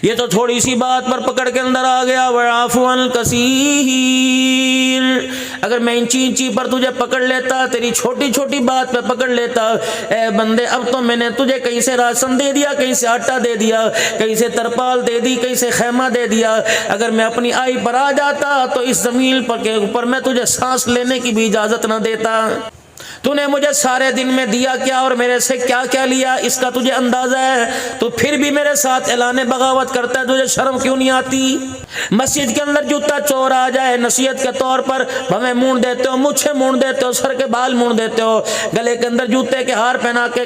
یہ تو تھوڑی سی بات پر پکڑ کے اندر آ گیا، وَعَفُوًا کثیر۔ اگر میں انچی پر تجھے پکڑ لیتا، تیری چھوٹی چھوٹی بات پہ پکڑ لیتا، اے بندے اب تو میں نے تجھے کہیں سے راشن دے دیا، کہیں سے آٹا دے دیا، کہیں سے ترپال دے دی، کہیں سے خیمہ دے دیا، اگر میں اپنی آئی پر آ جاتا تو اس زمین پر کے اوپر میں تجھے سانس لینے کی بھی اجازت نہ دیتا۔ تو نے مجھے سارے دن میں دیا کیا اور میرے سے کیا کیا لیا، اس کا تجھے اندازہ ہے، تو پھر بھی میرے ساتھ اعلان بغاوت کرتا ہے، تجھے شرم کیوں نہیں آتی؟ مسجد کے اندر جوتا چور آ جائے، نصیحت کے طور پر ہمیں مونڈ دیتے ہو، مچھے مونڈ دیتے ہو، سر کے بال مونڈ دیتے ہو، گلے کے اندر جوتے کے ہار پہنا کے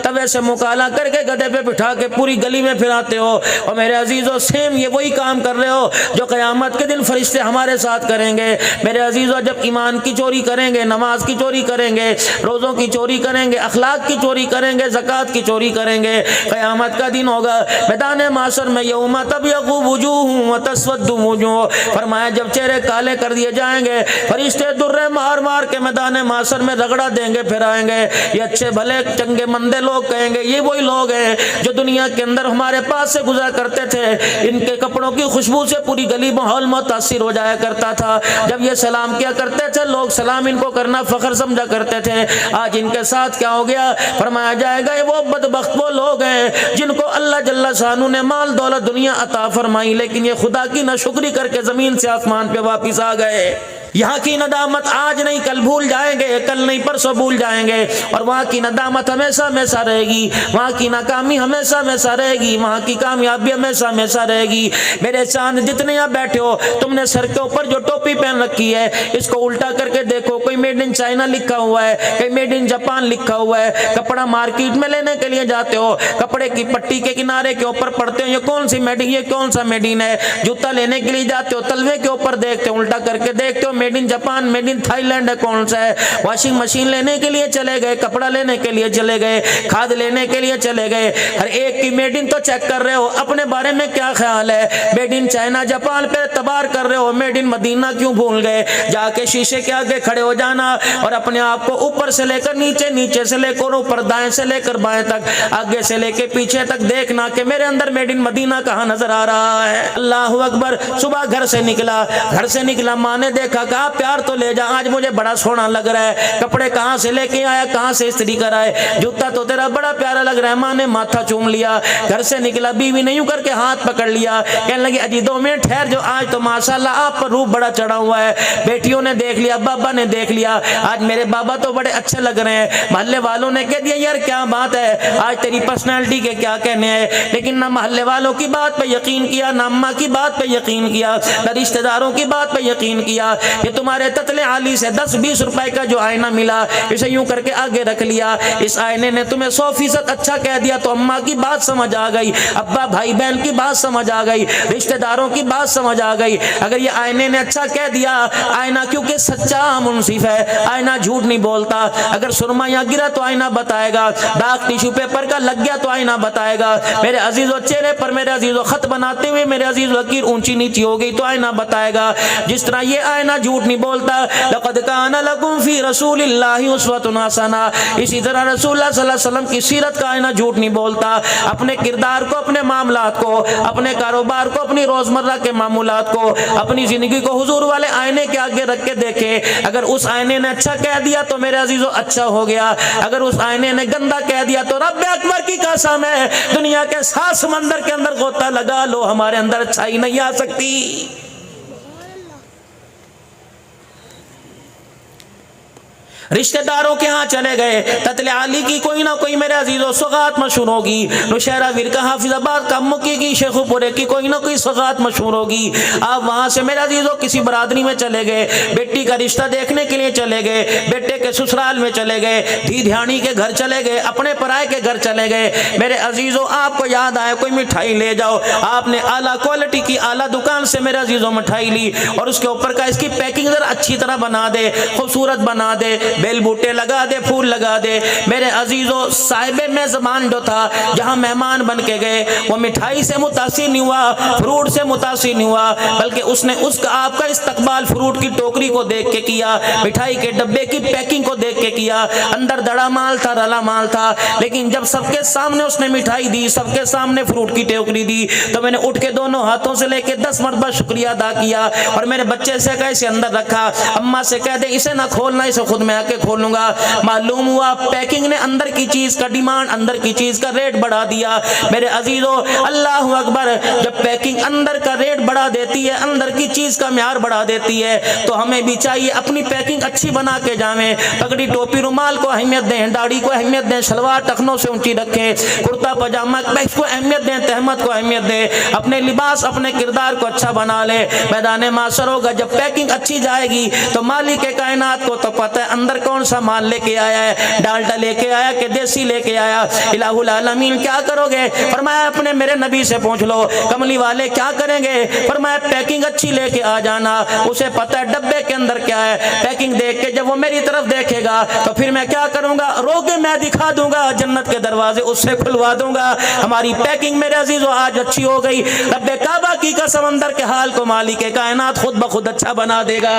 توے سے مکالا کر کے گدھے پہ بٹھا کے پوری گلی میں پھراتے ہو، اور میرے عزیزو سیم یہ وہی کام کر رہے ہو جو قیامت کے دن فرشتے ہمارے ساتھ کریں گے۔ میرے عزیزو جب ایمان کی چوری کریں گے، نماز کی چوری کریں گے، روزوں کی چوری کریں گے، اخلاق کی چوری کریں گے، زکوٰۃ کی چوری کریں گے، قیامت کا دن ہوگا میدان معاشر میں، یوم تبیض وجوہ وتسود وجوہ، فرمایا جب چہرے کالے کر دیے جائیں گے، فرشتے درے مار مار کے میدان معاشر میں رگڑا دیں گے، پھرائیں گے، یہ اچھے بھلے چنگے مندے لوگ کہیں گے یہ وہی لوگ ہیں جو دنیا کے اندر ہمارے پاس سے گزرا کرتے تھے، ان کے کپڑوں کی خوشبو سے پوری گلی ماحول متاثر ہو جایا کرتا تھا، جب یہ سلام کیا کرتے تھے لوگ سلام ان کو کرنا فخر سمجھا کرتے تھے، آج ان کے ساتھ کیا ہو گیا؟ فرمایا جائے گا یہ وہ بدبخت وہ لوگ ہیں جن کو اللہ جل شانہ نے مال دولت دنیا عطا فرمائی، لیکن یہ خدا کی ناشکری کر کے زمین سے آسمان پہ واپس آ گئے۔ یہاں کی ندامت آج نہیں کل بھول جائیں گے، کل نہیں پرسوں بھول جائیں گے، اور وہاں کی ندامت ہمیشہ ہمیشہ رہے گی، وہاں کی ناکامی ہمیشہ ہمیشہ رہے گی، وہاں کی کامیابی ہمیشہ ہمیشہ رہے گی۔ میرے چاند جتنے یہاں بیٹھے ہو، تم نے سر کے اوپر جو ٹوپی پہن رکھی ہے اس کو الٹا کر کے دیکھو، کوئی میڈ ان چائنا لکھا ہوا ہے، کوئی میڈ ان جاپان لکھا ہوا ہے، کپڑا مارکیٹ میں لینے کے لیے جاتے ہو، کپڑے کی پٹی کے کنارے کے اوپر پڑھتے ہو یہ کون سی میڈ ان، یہ کون سا میڈ ان ہے، جوتا لینے کے لیے جاتے ہو تلوے کے اوپر دیکھتے ہو، الٹا کر کے دیکھتے ہو made in Japan, made in Thailand ہے کون سا ہے، واشنگ مشین لینے کے لیے چلے گئے، کپڑا لینے کے لیے چلے گئے، کھاد لینے کے لیے چلے گئے، ہر ایک کی میڈ ان تو چیک کر رہے ہو، اپنے بارے میں کیا خیال ہے؟ میڈ ان چائنا جاپان پہ اعتبار کر رہے ہو، میڈ ان مدینہ کیوں بھول گئے؟ جا کے شیشے کے آگے کھڑے ہو جانا اور اپنے آپ کو اوپر سے لے کر نیچے، نیچے سے لے کر اوپر، دائیں سے لے کر بائیں تک، آگے سے لے کے پیچھے تک دیکھنا کہ میرے اندر میڈ ان مدینہ کہاں نظر آ رہا ہے۔ اللہ اکبر۔ صبح گھر سے نکلا، ماں نے دیکھا، کہا پیار تو لے جا، آج مجھے بڑا سونا لگ رہا ہے، کپڑے کہاں سے لے کے آیا، کہاں سے استری کرائے، جوتا تو تیرا بڑا پیارا لگ رہا ہے، ماں نے ماتھا چوم لیا۔ گھر سے نکلا، بیوی نے یوں کر کے ہاتھ پکڑ لیا، کہنے لگی اجی 2 منٹ ٹھہر جو، آج تو ماشاءاللہ آپ پر روح بڑا چڑھا ہوا ہے۔ بیٹیوں نے دیکھ لیا، بابا نے دیکھ لیا، آج میرے بابا تو بڑے اچھے لگ رہے ہیں۔ محلے والوں نے کہہ دیا یار کیا بات ہے، آج تیری پرسنالٹی کے کیا کہنے ہیں، لیکن نہ محلے والوں کی بات پہ یقین کیا، نہ اماں کی بات پہ یقین کیا، نہ رشتہ داروں کی بات پہ یقین کیا۔ یہ تمہارے تتلے عالی سے 10-20 روپے کا جو آئینہ ملا، اسے یوں کر کے آگے رکھ لیا، اس آئینے نے تمہیں 100% اچھا کہہ دیا تو اماں کی بات سمجھ آ گئی، ابا بھائی بہن کی بات سمجھ آ گئی، رشتہ داروں کی بات سمجھ آ گئی۔ اگر یہ آئینے نے اچھا کہہ دیا، آئینہ کیونکہ سچا منصف ہے، آئینہ جھوٹ نہیں بولتا، اگر سرما یہاں گرا تو آئینہ بتائے گا، داغ ٹیشو پیپر کا لگ گیا تو آئینہ بتائے گا، میرے عزیزو چہرے پر میرے عزیزو خط بناتے ہوئے میرے عزیزو لکیر اونچی نیچی ہو گئی تو آئینہ بتائے گا۔ جس طرح یہ آئینہ جھوٹ نہیں بولتا، لقد کان لکم فی رسول اللہ اسوۃ حسنہ، اسی طرح رسول اللہ صلی اللہ علیہ وسلم کی سیرت کا آئینہ جھوٹ نہیں بولتا۔ اپنے کردار کو، اپنے معاملات کو، اپنے کاروبار کو، اپنی روزمرہ کے معمولات کو، اپنی زندگی کو حضور والے آئینے کے آگے رکھ کے دیکھے، اگر اس آئینے نے اچھا کہہ دیا تو میرے عزیزو اچھا ہو گیا، اگر اس آئینے نے گندا کہہ دیا تو رب اکبر کی قسم ہے دنیا کے 7 سمندر کے اندر غوطہ لگا لو، ہمارے اندر اچھائی نہیں آ سکتی۔ رشتہ داروں کے ہاں چلے گئے، تتل عالی کی کوئی نہ کوئی میرے عزیزو سوغات مشہور ہوگی، نوشہرہ ورکہ حافظ آباد کا مکی کی شیخ پورے کی کوئی نہ کوئی سوغات مشہور ہوگی۔ آپ وہاں سے میرے عزیزو کسی برادری میں چلے گئے، بیٹی کا رشتہ دیکھنے کے لیے چلے گئے، بیٹے کے سسرال میں چلے گئے، دھی دھیانی کے گھر چلے گئے، اپنے پرائے کے گھر چلے گئے، میرے عزیزو آپ کو یاد آئے کوئی مٹھائی لے جاؤ، آپ نے اعلیٰ کوالٹی کی اعلیٰ دکان سے میرے عزیزو مٹھائی لی، اور اس کے اوپر کا اس کی پیکنگ ذرا اچھی طرح بنا دے، خوبصورت بنا دے، بیل بوٹے لگا دے، پھول لگا دے۔ میرے عزیزو صاحب میزبان جو تھا، جہاں مہمان بن کے گئے، وہ مٹھائی سے متاثر نہیں ہوا، فروٹ سے متاثر نہیں ہوا، بلکہ اس نے آپ کا استقبال فروٹ کی ٹوکری کو دیکھ کے کیا، مٹھائی کے ڈبے کی پیکنگ کو دیکھ کے کیا۔ اندر دڑا مال تھا، رلا مال تھا، لیکن جب سب کے سامنے اس نے مٹھائی دی، سب کے سامنے فروٹ کی ٹوکری دی، تو میں نے اٹھ کے دونوں ہاتھوں سے لے کے 10 مرتبہ شکریہ ادا کیا، اور میرے بچے سے کہا اسے اندر رکھا، اماں سے کہہ دے اسے نہ کھولنا، اسے خود میں آ کے کھولوں گا۔ معلوم ہوا پیکنگ نے اندر کی چیز کا ڈیمانڈ، اندر کی چیز کا ریٹ بڑھا دیا۔ میرے عزیزو اللہ اکبر، جب پیکنگ اندر کا ریٹ بڑھا دیتی ہے، اندر کی چیز کا معیار بڑھا دیتی ہے، تو ہمیں بھی چاہیے اپنی پیکنگ اچھی بنا کے جائیں، پگڑی ٹوپی رومال کو اہمیت دیں، داڑھی کو اہمیت دیں، شلوار ٹخنوں سے اونچی رکھیں، کرتا پاجامہ کو اہمیت دیں، تہمت کو اہمیت دیں، اپنے لباس اپنے کردار کو اچھا بنا لیں۔ میدان معاشر ہوگا جب پیکنگ اچھی جائے گی تو مالک کائنات کو تو پتہ ہے اندر کون سا مال لے کے آیا ہے، ڈالڈا لے کے آیا کہ دیسی لے کے آیا۔ الہ العالمین کیا کرو گے؟ فرمایا اپنے میرے نبی سے پوچھ لو، کملی والے کیا کریں گے؟ فرمایا پیکنگ اچھی لے کے آ جانا، اسے پتہ ہے ڈبے کے اندر کیا ہے، پیکنگ دیکھ کے جب وہ میری طرف دیکھے گا تو پھر میں کیا کروں گا؟ روگے میں دکھا دوں گا، جنت کے دروازے اس سے کھلوا دوں گا۔ ہماری پیکنگ میرے عزیزو آج اچھی ہو گئی، رب کعبہ کی قسم اندر کے حال کو مالک کائنات خود بخود اچھا بنا دے گا۔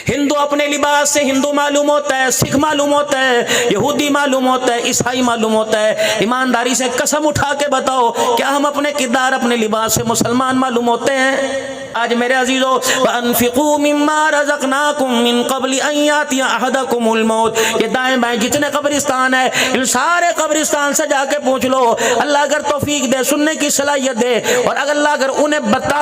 ہندو اپنے لباس سے ہندو معلوم ہوتا ہے، سکھ معلوم ہوتا ہے، یہودی معلوم ہوتا ہے، عیسائی معلوم ہوتا ہے۔ ایمانداری سے قسم اٹھا کے بتاؤ، کیا ہم اپنے کردار اپنے لباس سے مسلمان معلوم ہوتے ہیں؟ آج میرے عزیزو وَأَنفِقُوا مِمَّا رَزَقْنَاكُم مِّن قَبْلِ أَن يَأْتِيَ أَحَدَكُمُ الْمَوْتُ۔ یہ دائیں بائیں جتنے قبرستان ہیں، ان سارے قبرستان سے جا کے پوچھ لو، اللہ اگر توفیق دے، سننے کی صلاحیت دے، اور اگر اللہ اگر انہیں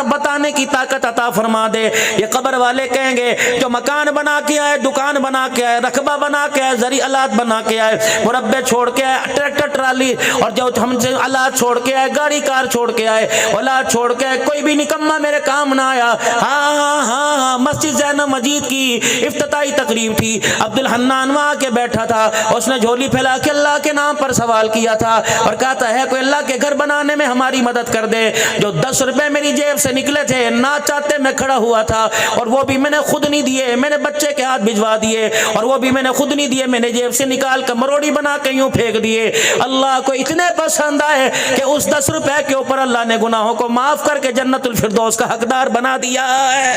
بتانے کی طاقت عطا فرما دے، یہ قبر والے کہیں گے جو مکان بنا کے آئے، دکان بنا کے آئے، رقبہ بنا کے آئے، زرعی آلات بنا کے آئے، مربع چھوڑ کے آئے، ٹریکٹر ٹرالی، اور جو ہم سے آلات چھوڑ کے آئے، گاڑی کار چھوڑ کے آئے، اولاد چھوڑ کے آئے، کوئی بھی نکمہ میرے کام نہ آیا۔ ہاں مسجد زینب مسجد کی افتتاحی تقریب تھی، عبد الحنان وہاں کے بیٹھا تھا، اس نے جھولی پھیلا کے اللہ کے نام پر سوال کیا تھا اور کہا تھا ہے کوئی اللہ کے گھر بنانے میں ہماری مدد کر دے۔ جو 10 روپے میری جیب سے نکلے تھے، نہ چاہتے میں کھڑا ہوا تھا، اور وہ بھی میں نے خود نہیں دیے، میں نے بچے کے ہاتھ بھجوا دیے، اور وہ بھی میں نے خود نہیں دیے، میں نے جیب سے نکال کر مروڑی بنا کے یوں پھینک دیے۔ اللہ کو اتنے پسند آئے کہ اس 10 روپے کے اوپر اللہ نے گناہوں کو معاف کر کے جنت الفردوس کا حقدار بنا دیا ہے۔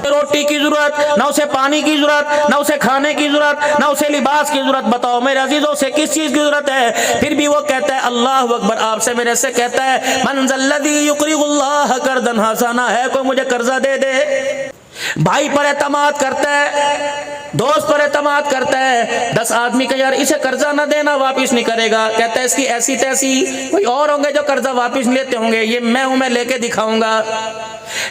روٹی کی ضرورت نہ، اسے پانی کی ضرورت نہ، اسے کھانے کی ضرورت نہ، اسے لباس کی ضرورت۔ بتاؤ میرے عزیزوں سے کس چیز کی ضرورت ہے؟ پھر بھی وہ کہتا ہے اللہ اکبر، آپ سے میرے سے کہتا ہے من ذا الذی یقرض اللہ قرضا حسنا، ہے کوئی مجھے قرضہ دے دے؟ بھائی پر اعتماد کرتا ہے، دوست پر اعتماد کرتا ہے، 10 آدمی کا یار اسے قرضہ نہ دینا، واپس نہیں کرے گا، کہتا ہے اس کی ایسی تیسی کوئی اور ہوں گے جو قرضہ واپس لیتے ہوں گے، یہ میں ہوں، میں لے کے دکھاؤں گا۔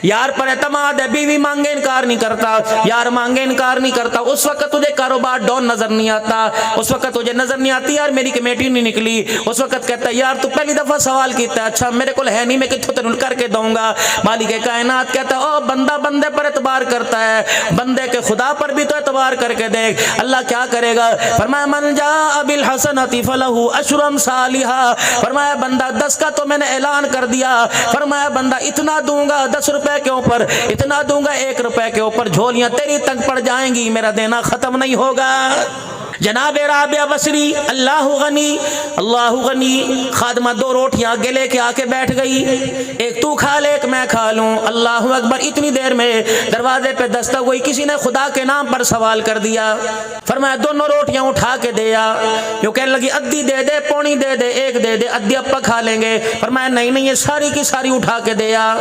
یار پر اعتماد ہے، بیوی مانگے انکار نہیں کرتا، یار مانگے انکار نہیں کرتا، اس وقت تجھے کاروبار ڈاؤن نظر نہیں آتا، اس وقت تجھے نظر نہیں آتی یار میری کمیٹی نہیں نکلی، اس وقت کہتا ہے یار تو پہلی دفعہ سوال کیتا ہے، اچھا میرے کو ہے نہیں، میں کتوں تنل کر کے دوں گا۔ مالک کائنات کہتا ہے او بندہ بندے پر اعتبار کرتا ہے، بندے کے خدا پر بھی تو اعتبار کر کے دیکھ، اللہ کیا کرے گا؟ فرمایا من جاء بالحسنۃ فلہ عشر امثالھا، فرمایا بندہ 10 کا تو میں نے اعلان کر دیا، فرمایا بندہ اتنا دوں گا 10 روپے کے اوپر، اتنا دوں گا 1 روپے کے اوپر، جھولیاں تیری تنگ پڑ جائیں گی، میرا دینا ختم نہیں ہوگا۔ جناب رابعہ بصری اللہ غنی خادمہ 2 روٹیاں آگے لے کے آ کے بیٹھ گئی، ایک تو کھا لے ایک میں کھا لوں۔ اللہ اکبر، اتنی دیر میں دروازے پہ دستک ہوئی، کسی نے خدا کے نام پر سوال کر دیا، فرمایا دونوں روٹیاں اٹھا کے دیا، جو کہنے لگی ادھی دے دے، پونی دے دے، 1 دے دے، ادھی اپا کھا لیں گے، فرمایا نہیں یہ ساری کی ساری اٹھا کے دیا۔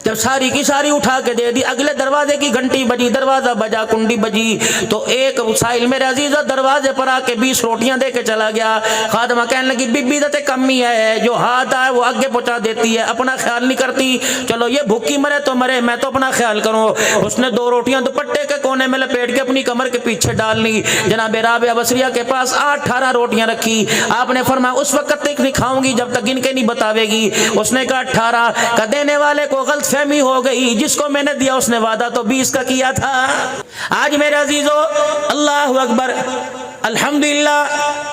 جب ساری کی ساری اٹھا کے دے دی، اگلے دروازے کی گھنٹی بجی، دروازہ بجا، کنڈی بجی، تو ایک سائل میرے عزیزو دروازے پر آ کے 20 روٹیاں دے کے چلا گیا۔ خادمہ کہنے لگی بی بی تے کمی ہے، جو ہاتھ آئے وہ آگے پہنچا دیتی ہے، اپنا خیال نہیں کرتی، چلو یہ بھوکی مرے تو مرے، میں تو اپنا خیال کروں۔ اس نے 2 روٹیاں دوپٹے کے کونے میں لپیٹ کے اپنی کمر کے پیچھے ڈال لی۔ جناب رابعہ بصریہ کے پاس 18 روٹیاں رکھی، آپ نے فرمایا اس وقت تک نہیں کھاؤں گی جب تک گن کے نہیں بتاوے گی۔ اس نے کہا 18 کا، دینے والے کو غلط فہمی ہو گئی، جس کو میں نے دیا اس نے وعدہ تو 20 کا کیا تھا۔ آج میرے عزیزو اللہ اکبر، الحمدللہ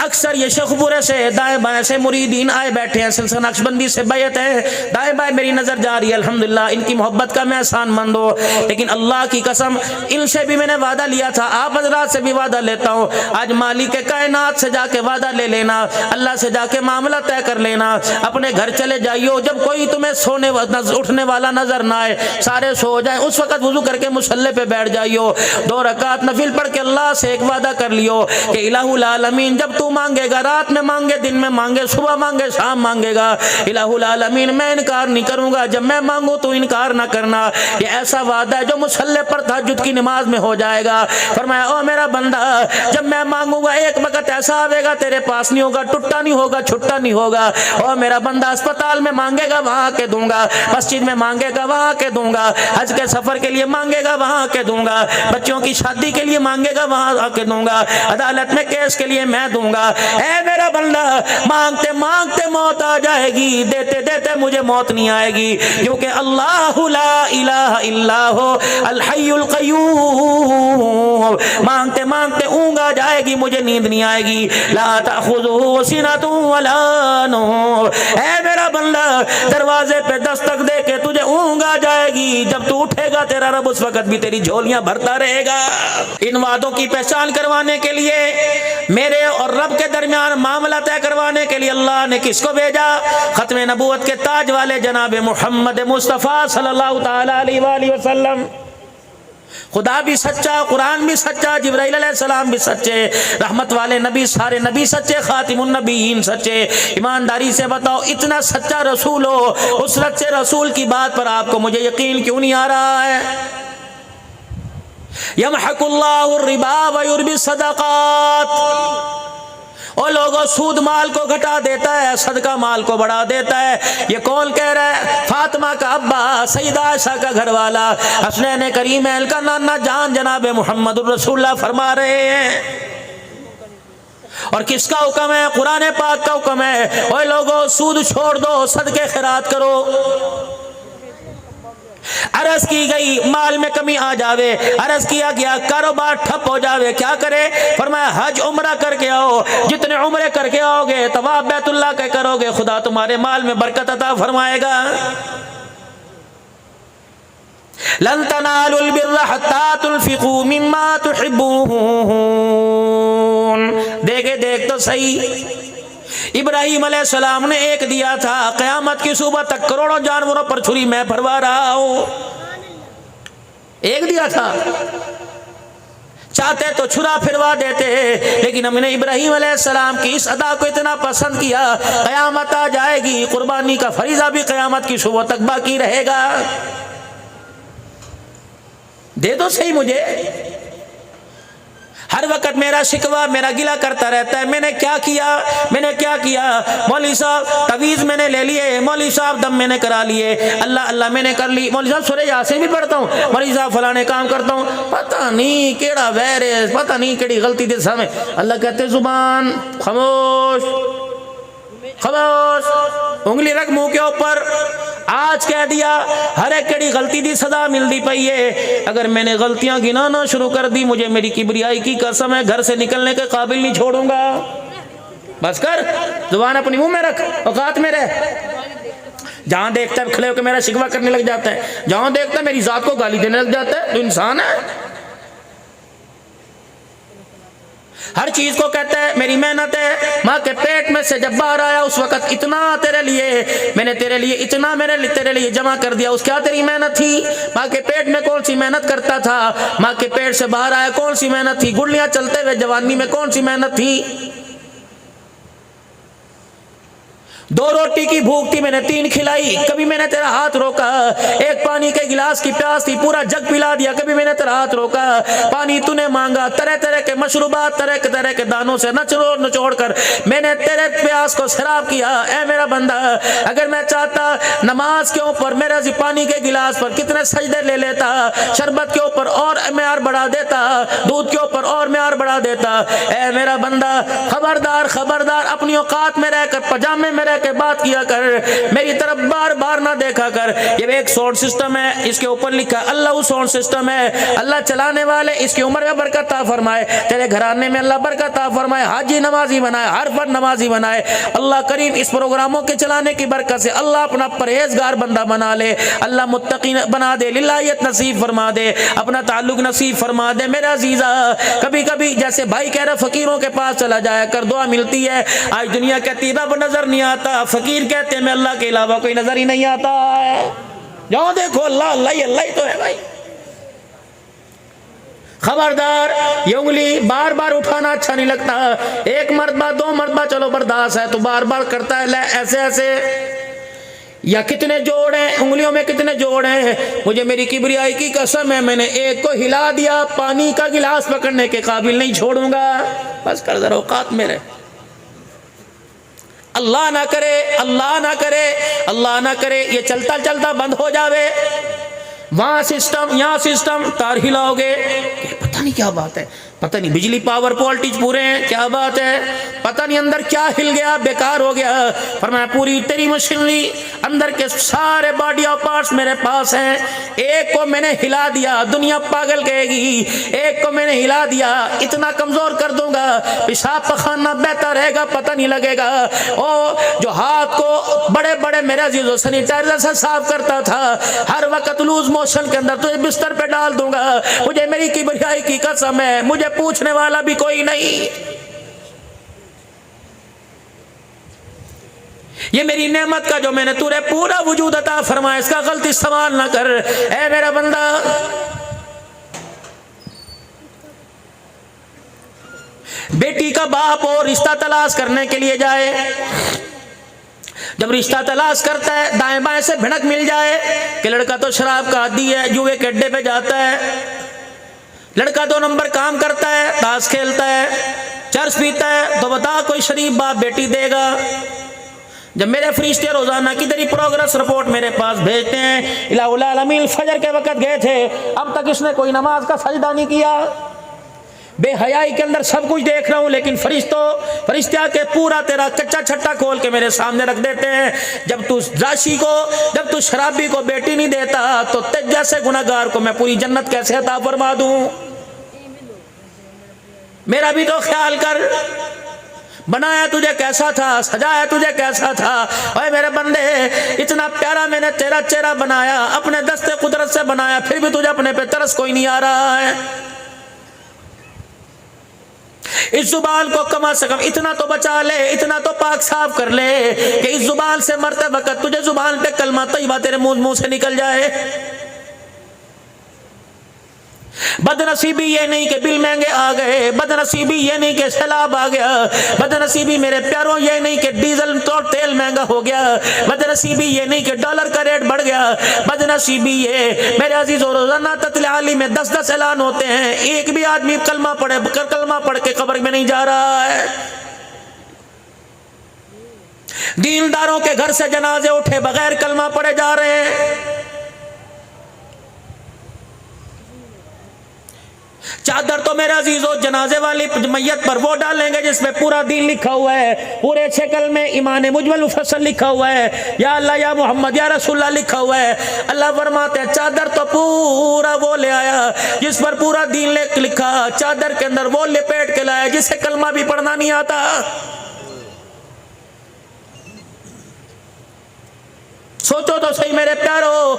اکثر یہ شیخپورے سے دائیں بائیں سے مریدین آئے بیٹھے ہیں، سلسلہ نقشبندی سے بیعت ہے، دائیں بائیں میری نظر جا رہی ہے، الحمدللہ ان کی محبت کا میں احسان مند ہوں، لیکن اللہ کی قسم ان سے بھی میں نے وعدہ لیا تھا، آپ حضرات سے بھی وعدہ لیتا ہوں، آج مالک کائنات سے جا کے وعدہ لے لینا، اللہ سے جا کے معاملہ طے کر لینا، اپنے گھر چلے جائیو، جب کوئی تمہیں سونے اٹھنے والا نظر نہ آئے، سارے سو جائیں، اس وقت وضو کر کے مصلی پہ بیٹھ جائیو، 2 رکعت نفل پڑھ کے اللہ سے ایک وعدہ کر لیو کہ الہ العالمین جب تو مانگے گا، رات میں مانگے، دن میں مانگے، صبح مانگے، شام مانگے گا، الہ العالمین میں انکار نہیں کروں گا، جب میں مانگوں تو انکار نہ کرنا، یہ ایسا وعدہ ہے جو مصلی پر تہجد کی نماز میں ہو جائے گا۔ فرمایا او میرا بندہ جب میں مانگوں گا ایک وقت ایسا آئے گا تیرے پاس نہیں ہوگا، ٹوٹا نہیں ہوگا، چھٹا نہیں ہوگا، او میرا بندہ اسپتال میں مانگے گا وہاں کے دوں گا، مسجد میں مانگے گا وہاں کے دوں گا، حج کے سفر کے لیے مانگے گا وہاں کے دوں گا، بچوں کی شادی کے لیے مانگے گا وہاں آ کے دوں گا، عدالت میں کیس کے لیے میں دوں گا۔ اے میرا بندہ مانگتے مانگتے موت آ جائے گی، دیتے دیتے مجھے موت نہیں آئے گی، کیونکہ اللہ لا الہ الا ہو الحی القیوم، مانگتے مانگتے اونگ آ جائے گی، مجھے نیند نہیں آئے گی، لا تأخذہ سنۃ ولا نوم۔ اے میرا بندہ دروازے پہ دستک دے کے تجھے اونگ آ جائے گی، جب تو اٹھے گا تیرا رب اس وقت بھی تیری جھولیاں بھرتا رہے گا۔ ان وعدوں کی پہچان کروانے کے لیے، میرے اور رب کے درمیان معاملہ طے کروانے کے لیے اللہ نے کس کو بھیجا؟ ختم نبوت کے تاج والے جناب محمد مصطفیٰ صلی اللہ تعالی علیہ وآلہ وسلم۔ خدا بھی سچا، قرآن بھی سچا، جبرائیل علیہ السلام بھی سچے، رحمت والے نبی سارے نبی سچے، خاتم النبیین سچے۔ ایمانداری سے بتاؤ اتنا سچا رسول ہو، اس سچے رسول کی بات پر آپ کو مجھے یقین کیوں نہیں آ رہا ہے؟ یمحق اللہ الربا ویربی الصدقات، اور لوگوں سود مال کو گھٹا دیتا ہے، صدقہ مال کو بڑھا دیتا ہے۔ یہ کون کہہ رہا ہے؟ فاطمہ کا ابا، سیدہ عائشہ کا گھر والا، حسنین کریمین کا نانا جان جناب محمد الرسول اللہ فرما رہے ہیں۔ اور کس کا حکم ہے؟ قرآن پاک کا حکم ہے، اوے لوگوں سود چھوڑ دو، صدقے خیرات کرو۔ عرض کی گئی مال میں کمی آ جاوے، عرض کیا گیا کاروبار ٹھپ ہو جاوے، کیا کرے؟ فرمایا حج عمرہ کر کے آؤ، جتنے عمرے کر کے آؤ گے، طواف بیت اللہ کے کرو گے، خدا تمہارے مال میں برکت عطا فرمائے گا۔ لن تنالوا البر حتى تنفقوا مما تحبون۔ دیکھے دیکھ تو صحیح، ابراہیم علیہ السلام نے ایک دیا تھا، قیامت کی صبح تک کروڑوں جانوروں پر چھری میں پھروا رہا ہوں، ایک دیا تھا، چاہتے تو چھرا پھروا دیتے، لیکن ہم نے ابراہیم علیہ السلام کی اس ادا کو اتنا پسند کیا، قیامت آ جائے گی، قربانی کا فریضہ بھی قیامت کی صبح تک باقی رہے گا، دے دو صحیح مجھے۔ ہر وقت میرا شکوہ، میرا گلہ کرتا رہتا ہے، میں نے کیا کیا، میں نے کیا کیا، مولوی صاحب تعویذ میں نے لے لیے، مولوی صاحب دم میں نے کرا لیے، اللہ اللہ میں نے کر لی، مولوی صاحب سورہ یاسین بھی پڑھتا ہوں، مولوی صاحب فلانے کام کرتا ہوں، پتہ نہیں کیڑا وائرس، پتہ نہیں کیڑی غلطی دے سامنے۔ اللہ کہتے زبان خاموش خاموش، انگلی رکھ منہ کے اوپر، آج کہہ دیا ہر ایک کڑی غلطی دی سزا مل دی پئی ہے، اگر میں نے غلطیاں گنانا شروع کر دی، مجھے میری کبریائی کی قسم ہے گھر سے نکلنے کے قابل نہیں چھوڑوں گا۔ بس کر، زبان اپنی منہ میں رکھ، اوقات میں رہ۔ جہاں دیکھتا ہے کھڑے ہو کے میرا شکوہ کرنے لگ جاتا ہے، جہاں دیکھتا ہے میری ذات کو گالی دینے لگ جاتا ہے، تو انسان ہے۔ ہر چیز کو کہتا ہے میری محنت ہے، ماں کے پیٹ میں سے جب باہر آیا اس وقت اتنا تیرے لیے، میں نے تیرے لیے اتنا تیرے لیے جمع کر دیا، اس کیا تیری محنت تھی؟ ماں کے پیٹ میں کون سی محنت کرتا تھا؟ ماں کے پیٹ سے باہر آیا کون سی محنت تھی؟ گڑلیاں چلتے ہوئے جوانی میں کون سی محنت تھی؟ 2 روٹی کی بھوک تھی، میں نے 3 کھلائی، کبھی میں نے تیرا ہاتھ روکا، ایک پانی کے گلاس کی پیاس تھی، پورا جگ پلا دیا، کبھی میں نے تیرا ہاتھ روکا، پانی تو نے مانگا، طرح طرح کے مشروبات، طرح طرح کے دانوں سے نچوڑ کر میں نے تیرے پیاس کو سیراب کیا۔ اے میرا بندہ، اگر میں چاہتا نماز کے اوپر میرا پانی کے گلاس پر کتنے سجدے لے لیتا، شربت کے اوپر اور معیار بڑھا دیتا، دودھ کے اوپر اور معیار بڑھا دیتا۔ اے میرا بندہ خبردار خبردار، اپنی اوقات میں رہ کر، پجامے میں رہ کے بات کیا کر، میری طرف بار بار نہ دیکھا کر۔ یہ ایک ایک ساؤنڈ سسٹم ہے، اس کے اوپر لکھا اللہ ساؤنڈ سسٹم ہے، اللہ چلانے والے اس کی عمر میں برکت عطا فرمائے، تیرے گھرانے میں اللہ برکت عطا فرمائے، حاجی نمازی بنائے، ہر فرد نمازی بنائے، اللہ کریم اس پروگراموں کے چلانے کی برکت سے اللہ اپنا پرہیزگار بندہ بنا لے، اللہ متقی بنا دے، للہیت نصیب فرما دے، اپنا تعلق نصیب فرما دے۔ میرا عزیزہ کبھی کبھی جیسے بھائی کہہ رہا فقیروں کے پاس چلا جایا کر، دعا ملتی ہے۔ آج دنیا کہتی رب نظر نہیں آتا، فقیر کہتے ہیں میں اللہ کے علاوہ کوئی نظر ہی نہیں آتا ہے، جاؤ دیکھو اللہ اللہ ہی اللہ ہی تو ہے بھائی۔ خبردار یہ انگلی بار بار اٹھانا اچھا نہیں لگتا، ایک مرتبہ دو مرتبہ چلو برداشت ہے، تو بار بار کرتا ہے ایسے ایسے، یا کتنے جوڑ ہیں انگلیوں میں، کتنے جوڑ ہیں، مجھے میری کبریائی کی قسم ہے میں نے ایک کو ہلا دیا پانی کا گلاس پکڑنے کے قابل نہیں چھوڑوں گا، بس کر ذرا اوقات میرے۔ اللہ نہ کرے اللہ نہ کرے اللہ نہ کرے یہ چلتا چلتا بند ہو جاوے، وہاں سسٹم یہاں سسٹم، تار ہلاؤ گے پتہ نہیں کیا بات ہے، پتہ نہیں بجلی پاور وولٹیج پورے ہیں کیا بات ہے، پتہ نہیں اندر کیا ہل گیا بیکار ہو گیا۔ فرمایا پوری تیری مشینری اندر کے سارے باڈی آف پارٹس میرے پاس ہیں، ایک کو میں نے ہلا دیا دنیا پاگل کہے گی، ایک کو میں نے ہلا دیا اتنا کمزور کر دوں گا پیشاب پخانہ بہتا رہے گا پتہ نہیں لگے گا۔ او جو ہاتھ کو بڑے بڑے میرے عزیزو سینیٹائزر سے صاف کرتا تھا، ہر وقت لوز موشن کے اندر تجھے بستر پہ ڈال دوں گا، مجھے میری کبریائی کی قسم ہے مجھے پوچھنے والا بھی کوئی نہیں، یہ میری نعمت کا جو میں نے تجھے پورا وجود عطا فرمایا اس کا غلط استعمال نہ کر۔ اے میرا بندہ بیٹی کا باپ ہو رشتہ تلاش کرنے کے لیے جائے، جب رشتہ تلاش کرتا ہے دائیں بائیں سے بھڑک مل جائے کہ لڑکا تو شراب کا عادی ہے، جوئے کے اڈے پہ جاتا ہے، لڑکا 2 نمبر کام کرتا ہے، تاش کھیلتا ہے، چرس پیتا ہے، تو بتا کوئی شریف باپ بیٹی دے گا؟ جب میرے فرشتے روزانہ کی تیری پروگرس رپورٹ میرے پاس بھیجتے ہیں، الہ العالمین فجر کے وقت گئے تھے اب تک اس نے کوئی نماز کا سجدہ نہیں کیا، بے حیائی کے اندر سب کچھ دیکھ رہا ہوں لیکن فرشتہ کے پورا تیرا کچا چھٹا کھول کے میرے سامنے رکھ دیتے ہیں۔ جب تو راشی کو جب تو شرابی کو بیٹی نہیں دیتا تو تجھ جیسے گناہگار کو میں پوری جنت کیسے عطا فرما دوں؟ میرا بھی تو خیال کر، بنایا تجھے کیسا تھا، سجایا تجھے کیسا تھا، اے میرے بندے اتنا پیارا میں نے تیرا چہرہ بنایا، اپنے دست قدرت سے بنایا، پھر بھی تجھے اپنے پہ ترس کوئی نہیں آ رہا ہے۔ اس زبان کو کم از کم اتنا تو بچا لے، اتنا تو پاک صاف کر لے کہ اس زبان سے مرتے وقت تجھے زبان پہ کلمہ طیبہ تیرے منہ سے نکل جائے۔ بدنصیبی یہ نہیں کہ بل مہنگے آ گئے، بدنصیبی یہ نہیں کہ سیلاب آ گیا، بدنصیبی میرے پیاروں یہ نہیں کہ ڈیزل تو تیل مہنگا ہو گیا، بدنصیبی یہ نہیں کہ ڈالر کا ریٹ بڑھ گیا، بدنصیبی یہ میرے عزیزو روزانہ تطلیع عالی میں 10 اعلان ہوتے ہیں، ایک بھی آدمی کلمہ پڑھ کے قبر میں نہیں جا رہا ہے۔ دینداروں کے گھر سے جنازے اٹھے بغیر کلمہ پڑھے جا رہے ہیں۔ چادر تو میرے عزیزو جنازے والی میت پر وہ ڈالیں گے جس میں پورا دین لکھا ہوا ہے، پورے شکل میں ایمان مجمل مفصل لکھا ہوا ہے، یا اللہ یا محمد یا رسول اللہ لکھا ہوا ہے۔ اللہ فرماتے ہیں چادر تو پورا وہ لے آیا جس پر پورا دین لکھا، چادر کے اندر وہ لپیٹ کے لایا جسے کلمہ بھی پڑھنا نہیں آتا۔ سوچو تو صحیح میرے پیارو،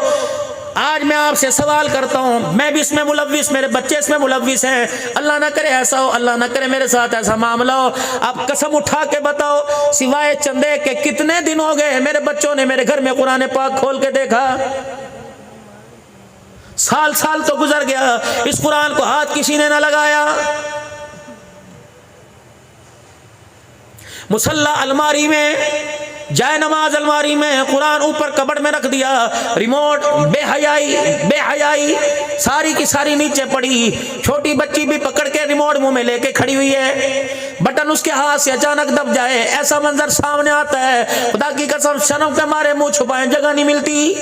آج میں آپ سے سوال کرتا ہوں، میں بھی اس میں ملوث، میرے بچے اس میں ملوث ہیں، اللہ نہ کرے ایسا ہو، اللہ نہ کرے میرے ساتھ ایسا معاملہ ہو، آپ قسم اٹھا کے بتاؤ سوائے چندے کے کتنے دن ہو گئے میرے بچوں نے میرے گھر میں قرآن پاک کھول کے دیکھا؟ سال تو گزر گیا، اس قرآن کو ہاتھ کسی نے نہ لگایا۔ مصلی الماری میں، جائے نماز الماری میں، قرآن اوپر کبڑ میں رکھ دیا، ریموٹ بے حیائی ساری کی ساری نیچے پڑی، چھوٹی بچی بھی پکڑ کے ریموٹ منہ میں لے کے کھڑی ہوئی ہے، بٹن اس کے ہاتھ سے اچانک دب جائے، ایسا منظر سامنے آتا ہے، خدا کی قسم شرم کے مارے منہ چھپائیں جگہ نہیں ملتی۔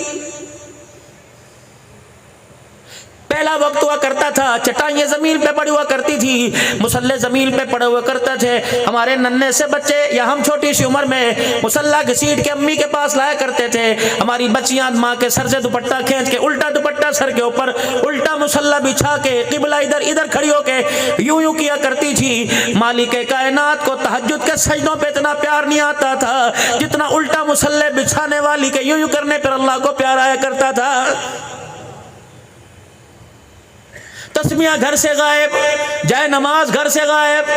پہلا وقت ہوا کرتا تھا چٹائیاں زمین پہ پڑی ہوا کرتی تھی، مصلے زمین پہ پڑے ہوا کرتے تھے. ہمارے ننھے سے بچے یا ہم چھوٹی سی عمر میں مصلا گھسیٹ کے امی کے پاس لایا کرتے تھے. ہماری بچیاں ماں کے سر سے دوپٹہ کھینچ کے الٹا دوپٹہ سر کے اوپر الٹا مصلا بچھا کے قبلہ ادھر کھڑی ہو کے یوں یوں کیا کرتی تھی. مالک کائنات کو تہجد کے سجدوں پہ اتنا پیار نہیں آتا تھا جتنا الٹا مصلے بچھانے والی کے یوں یوں کرنے پر اللہ کو پیار آیا کرتا تھا. تسمیہ گھر سے غائب، جائے نماز گھر سے غائب،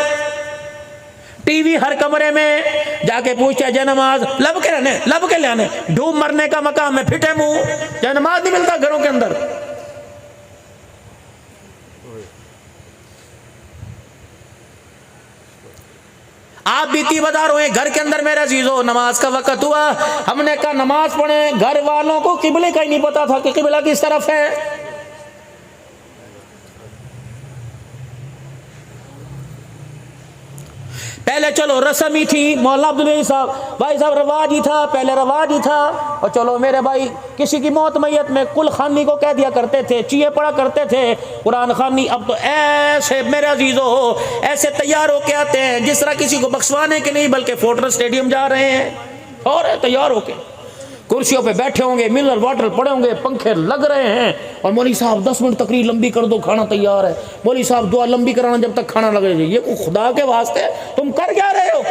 ٹی وی ہر کمرے میں. جا کے پوچھتے جائے نماز لب کے لانے ڈھوم مرنے کا مقام ہے، پھٹے منہ جائے نماز نہیں ملتا گھروں کے اندر. آپ بیتی بازار ہوئے گھر کے اندر میرے عزیزو نماز کا وقت ہوا، ہم نے کہا نماز پڑھیں، گھر والوں کو قبلے کا ہی نہیں پتا تھا کہ قبلہ کس طرف ہے. پہلے چلو رسم ہی تھی، مولانا عبدالعزیز صاحب بھائی صاحب رواج ہی تھا، پہلے رواج ہی تھا. اور چلو میرے بھائی کسی کی موت میت میں کل خانی کو کہہ دیا کرتے تھے، چیئے پڑا کرتے تھے قرآن خانی. اب تو ایسے میرے عزیزو ایسے تیار ہو کے آتے ہیں جس طرح کسی کو بخشوانے کے نہیں بلکہ فورٹر اسٹیڈیم جا رہے ہیں، اور تیار ہو کے کرسیوں پہ بیٹھے ہوں گے، منرل واٹر پڑے ہوں گے، پنکھے لگ رہے ہیں. اور مولوی صاحب 10 منٹ تقریر لمبی کر دو، کھانا تیار ہے. مولوی صاحب دعا لمبی کرانا جب تک کھانا لگے. یہ خدا کے واسطے تم کر کیا رہے ہو؟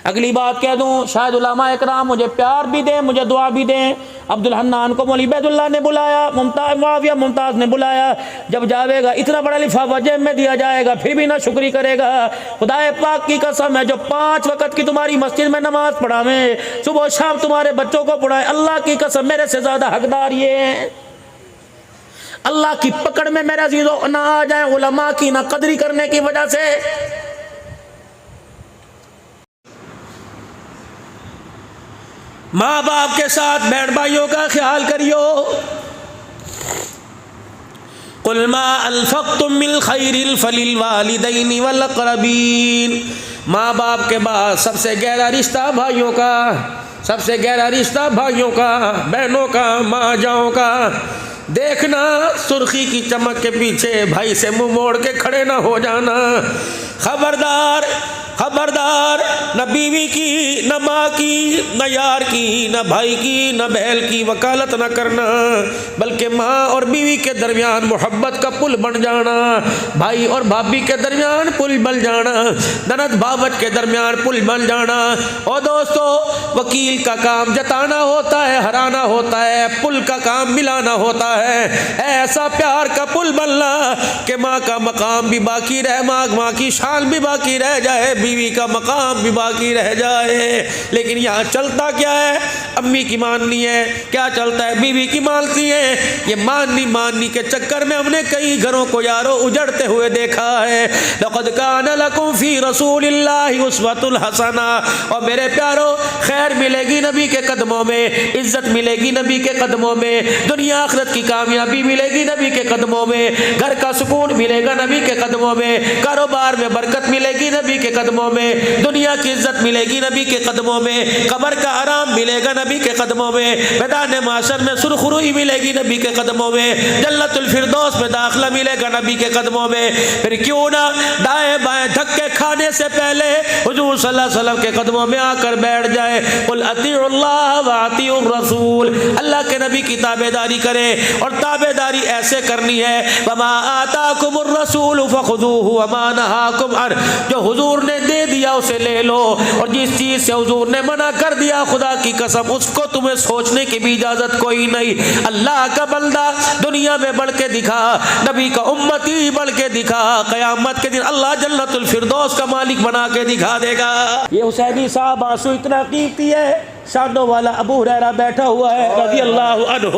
اگلی بات کہہ دوں، شاید علماء اکرام مجھے پیار بھی دیں، مجھے دعا بھی دیں. عبدالحنان کو مولوی عبید اللہ نے بلایا، معاویہ ممتاز نے بلایا. جب جاوے گا اتنا بڑا لفافہ جیب میں دیا جائے گا پھر بھی نہ شکری کرے گا. خدا پاک کی قسم ہے جو 5 وقت کی تمہاری مسجد میں نماز پڑھاویں، صبح و شام تمہارے بچوں کو پڑھائے، اللہ کی قسم میرے سے زیادہ حقدار یہ ہیں. اللہ کی پکڑ میں میرے عزیزو نہ آ جائیں علماء کی نہ قدری کرنے کی وجہ سے. ماں باپ کے ساتھ بہن بھائیوں کا خیال کریو. قل ما انفقتم من خیر فللوالدین والاقربین. ماں باپ کے بعد سب سے گہرا رشتہ بھائیوں کا، سب سے گہرا رشتہ بھائیوں کا، بہنوں کا، ماں جاؤں کا. دیکھنا سرخی کی چمک کے پیچھے بھائی سے منہ موڑ کے کھڑے نہ ہو جانا. خبردار خبردار، نہ بیوی کی، نہ ماں کی، نہ یار کی، نہ بھائی کی، نہ بہن کی وکالت نہ کرنا، بلکہ ماں اور بیوی کے درمیان محبت کا پل بن جانا، بھائی اور بھابھی کے درمیان پل بن جانا، نند بھاوج کے درمیان پل بن جانا. اور دوستو وکیل کا کام جتانا ہوتا ہے، ہرانا ہوتا ہے، پل کا کام ملانا ہوتا ہے. ایسا پیار کا پل بننا کہ ماں کا مقام بھی باقی رہے، ماں کی شان بھی باقی رہ جائے، بیوی کا مقام بھی باقی رہ جائے. لیکن یہاں چلتا کیا ہے؟ امی کی ماننی ہے، کیا چلتا ہے؟ بیوی کی مانتی ہے. یہ ماننی کے چکر میں ہم نے کئی گھروں کو یارو اجڑتے ہوئے دیکھا ہے. لقد کان لکم فی رسول اللہ اسوۃ الحسنہ. اور میرے پیارو خیر ملے گی نبی کے قدموں میں، عزت ملے گی نبی کے قدموں میں، دنیا آخرت کی کامیابی ملے گی نبی کے قدموں میں، گھر کا سکون ملے گا نبی کے قدموں میں، کاروبار میں برکت ملے گی نبی کے قدموں میں، دنیا کی عزت ملے گی نبی کے قدموں میں، قبر کا آرام ملے گا نبی کے قدموں میں، میدان معاشر میں سرخروئی ملے گی نبی کے قدموں میں، جنت الفردوس میں داخلہ ملے گا نبی کے قدموں میں. پھر کیوں نہ دائیں بائیں دھکے کھانے سے پہلے حضور صلی اللہ علیہ وسلم کے قدموں میں آ کر بیٹھ جائے. قل اطیعوا اللہ واطیعوا الرسول. اللہ کے نبی کی تابعداری کریں، اور تابعداری ایسے کرنی ہے وما آتاکم الرسول فخذوہ وما نہاکم عنہ. جو حضور نے دے دیا اسے لے لو، اور جس چیز سے حضور نے منع کر دیا خدا کی قسم اس کو تمہیں سوچنے کی بھی اجازت کوئی نہیں. اللہ کا بندہ دنیا میں بڑھ کے دکھا، نبی کا امتی بڑھ کے دکھا، قیامت کے دن اللہ جنت الفردوس کا مالک بنا کے دکھا دے گا. یہ حسینی صاحب آنسو اتنا قیمتی ہے، شانوں والا ابو ہریرہ بیٹھا ہوا ہے رضی اللہ عنہ.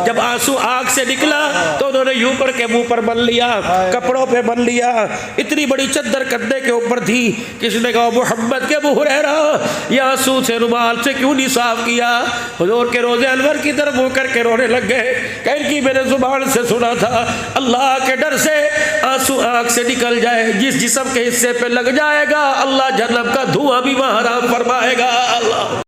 جب آنسو آنکھ سے نکلا تو انہوں نے یوں کر کے منہ پر بن لیا، کپڑوں پہ بن لیا. اتنی بڑی چادر کندھے کے اوپر تھی. کس نے کہا محمد کے ابو ہریرہ یہ آنسو سے رومال سے کیوں نہیں صاف کیا؟ حضور کے روضے انور کی طرف منہ کر کے رونے لگ گئے. کہیں کی میں نے زبان سے سنا تھا اللہ کے ڈر سے آنسو آنکھ سے نکل جائے، جس جسم کے حصے پہ لگ جائے گا اللہ جہنم کا دھواں بھی وہاں حرام فرمائے گا. اللہ